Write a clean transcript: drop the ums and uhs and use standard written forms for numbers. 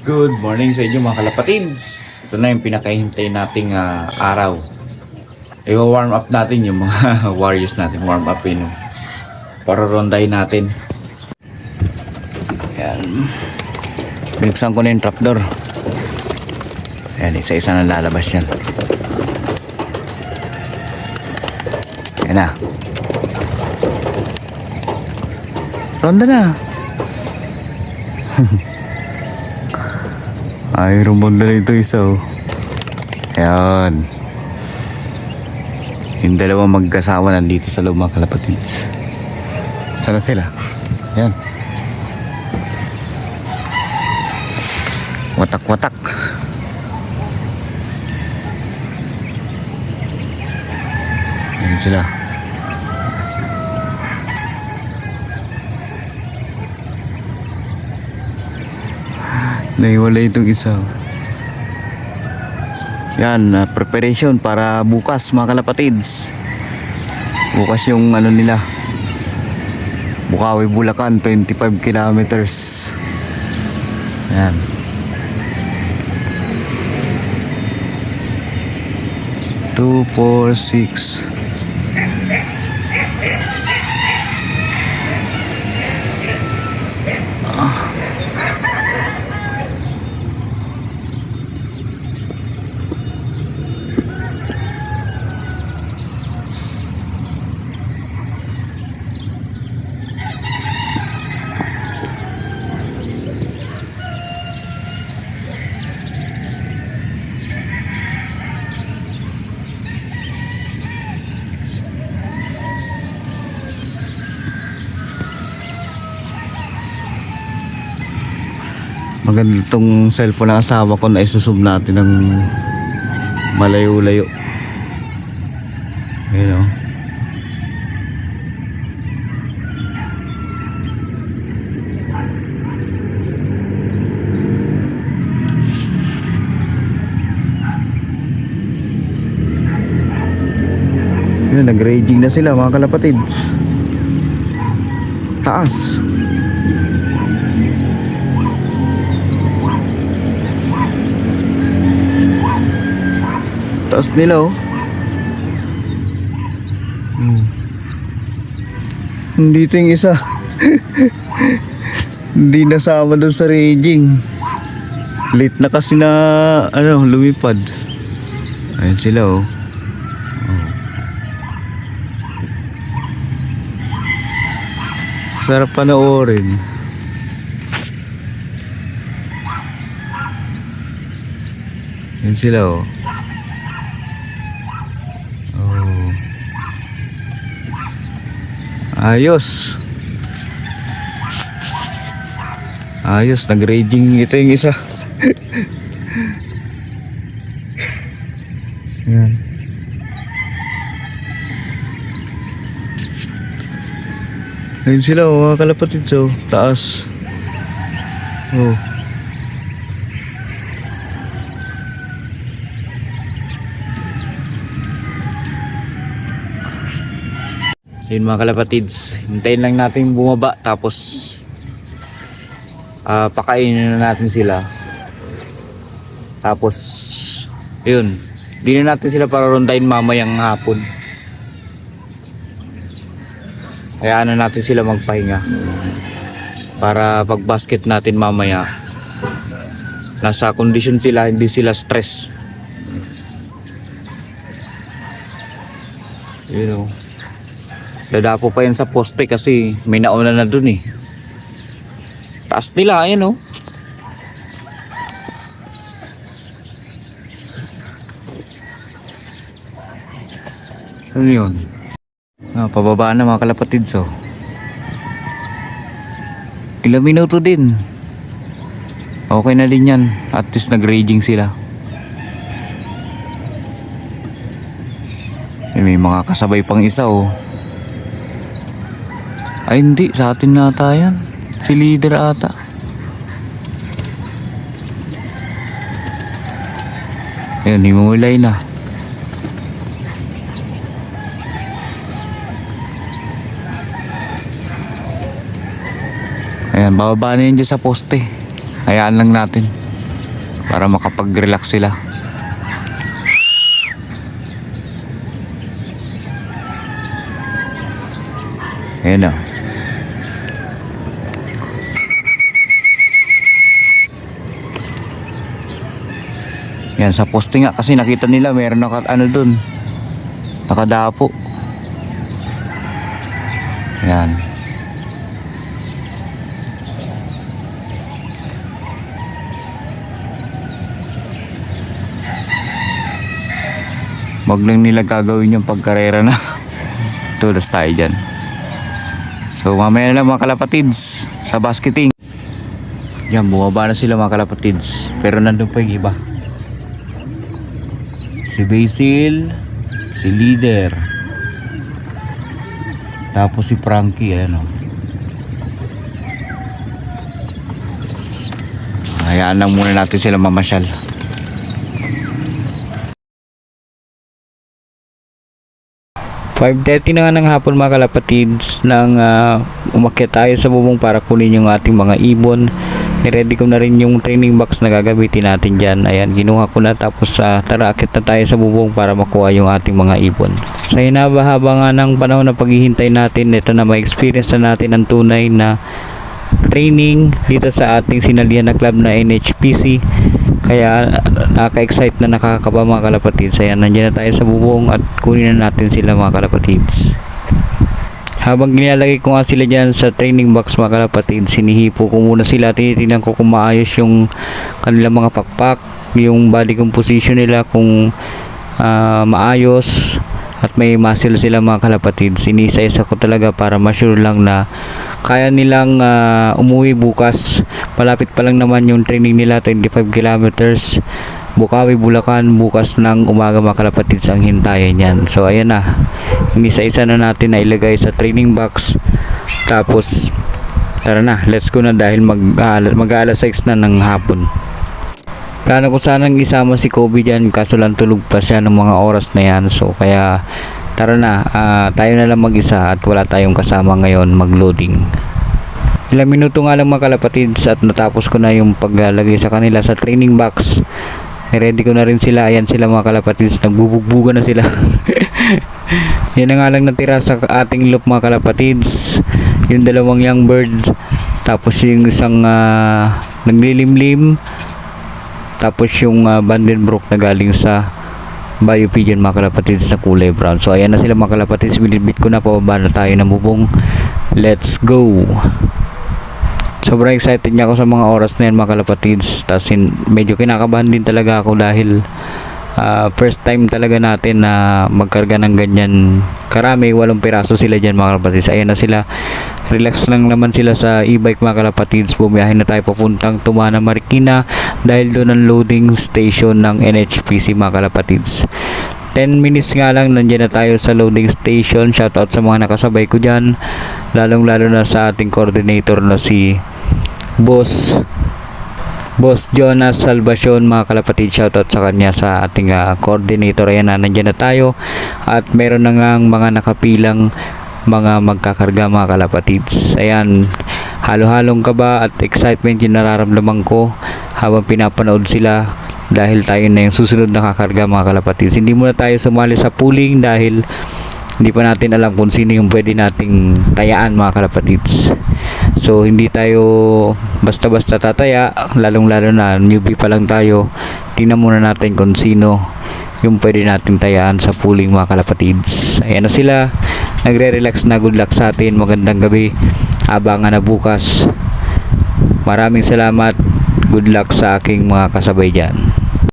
Good morning sa inyo mga kalapatids. Ito na yung pinakahintay nating araw. I-warm up natin yung mga warriors natin. Warm up yun. Para rondahin natin. Ayan. Binuksan ko na yung trapdoor. Ayan, isa-isa na lalabas yan. Ayan na. Ronda na. Ay, rumonda na ito isa oh. Ayan. Yung dalawang magkasawa nandito sa loob mga kalapatids. Sana sila? Ayan. Watak-watak. Ayan sila. Naiwala itong isa. Yan, preparation para bukas mga kalapatids. Bukas yung ano nila, Bukawi, Bulacan, 25 kilometers. Yan. Two, four, six. Maganda itong cellphone ng asawa ko na isusub natin ng malayo-layo. Ayan o. Ayan, nag-raging na sila mga kalapatids. Taas. Taas nila oh. Dito yung isa. Hindi nasama doon sa raging. Late na kasi na lumipad. Ayan sila oh. Sarap panoorin. Ayan sila oh. Ayos. Ayos, nag-raging ito yung isa. Yan. Ayun sila oh, mga kalapatid so, taas. Oh. So yun mga kalapatids, hintayin lang natin bumaba tapos pakainin na natin sila. Tapos yun, di na natin sila para rondahin mamayang hapon. Hayaan na natin sila magpahinga para pag basket natin mamaya nasa kondisyon sila, hindi sila stress. You know, dadapo pa yan sa poste kasi may nauna na dun eh. Taas nila, ayan oh. Ano yun? Pababa na mga kalapatids oh. Ilang minuto din. Okay na din yan. At least nag-raging sila. May mga kasabay pang isa oh. Ay hindi, sa atin nata yan. Si leader ata. Ayun, himulay na. Ayan, bababa na yun dyan sa poste. Hayaan lang natin. para makapag-relax sila. Ayan na. Yan, sa poste nga kasi nakita nila meron ano dun, nakadapo. Yan. Wag lang nila gagawin yung pagkarera na tulas tayo dyan. So mamaya na lang mga kalapatids sa basketing. Yan, bumaba na sila mga kalapatids, pero nandun pa yung iba. Si Basil, si Leader, tapos si Frankie. Ayan o. Hayaan lang muna natin sila mamasyal. 5:30 na nga ng hapon mga kalapatids, nang umakyat tayo sa bubong para kunin yung ating mga ibon. Niready ko na rin yung training box na gagamitin natin dyan. Ayan, ginuha ko na, tapos tara, akyat na tayo sa bubong para makuha yung ating mga ibon. Sa hinaba-haba nga ng panahon na paghihintay natin, ito na, ma-experience na natin ang tunay na training dito sa ating sinalihan na club na NHPC. Kaya nakaka-excite na, nakakaba mga kalapatids. Ayan, nandiyan na tayo sa bubong at kunin na natin sila mga kalapatids. Habang nilalagay ko nga sila dyan sa training box mga kalapatids, sinihipo ko muna sila. Tinitingnan ko kung maayos yung kanilang mga pakpak, yung body composition nila, kung maayos at may muscle sila mga kalapatids. Sinisa-isa ko talaga para ma-sure lang na kaya nilang umuwi bukas. Malapit pa lang naman yung training nila, 25 kilometers, Bukawi, Bulacan. Bukas ng umaga mga kalapatids ang hintayin yan. So ayan na, inisa-isa na natin na ilagay sa training box. Tapos tara na, let's go na, dahil mag-alas 6 na ng hapon. Plano ko sanang isama si Kobe dyan, kaso lang tulog pa siya ng mga oras na yan. So kaya tara na, tayo na lang mag-isa at wala tayong kasama ngayon mag-loading. Ilang minuto nga lang mga kalapatids at natapos ko na yung paglalagay sa kanila sa training box. Ready ko na rin sila. Ayan sila mga kalapatids, nagbubugbuga na sila. Yan na nga lang natira sa ating loop mga kalapatids, yung dalawang young bird, tapos yung isang naglilimlim, tapos yung Vandenbroek na galing sa Bio Pigeon mga kalapatids na kulay brown. So ayan na sila mga kalapatids, binibit ko na, pababa na tayo ng bubong. Let's go. Sobrang excited niya ako sa mga oras na yan mga kalapatids. Tapos medyo kinakabahan din talaga ako dahil first time talaga natin na magkarga ng ganyan karami. 8 piraso sila dyan mga kalapatids. Ayan na sila, relax lang naman sila sa e-bike mga kalapatids. Bumiyahin na tayo papuntang Tumana, Marikina, dahil doon ang loading station ng NHPC mga kalapatids. 10 minutes nga lang nandiyan na tayo sa loading station. Shoutout sa mga nakasabay ko dyan, lalong lalo na sa ating coordinator na si Boss Jonas Salvacion mga kalapatid. Shoutout sa kanya, sa ating coordinator. Ayan na, nandiyan na tayo at meron na ngang mga nakapilang mga magkakarga mga kalapatids. Ayan, halo-halong kaba at excitement yung nararamdaman ko habang pinapanood sila, dahil tayo na yung susunod na kakarga mga kalapatids. Hindi muna tayo sumali sa pooling dahil hindi pa natin alam kung sino yung pwede nating tayaan mga kalapatids. So hindi tayo basta-basta tataya, lalong-lalo na newbie pa lang tayo. Tingnan muna natin kung sino yung pwede nating tayaan sa pooling mga kalapatids. Ayan na sila, nagre-relax na. Good luck sa atin, magandang gabi, abangan na bukas. Maraming salamat, good luck sa aking mga kasabay dyan.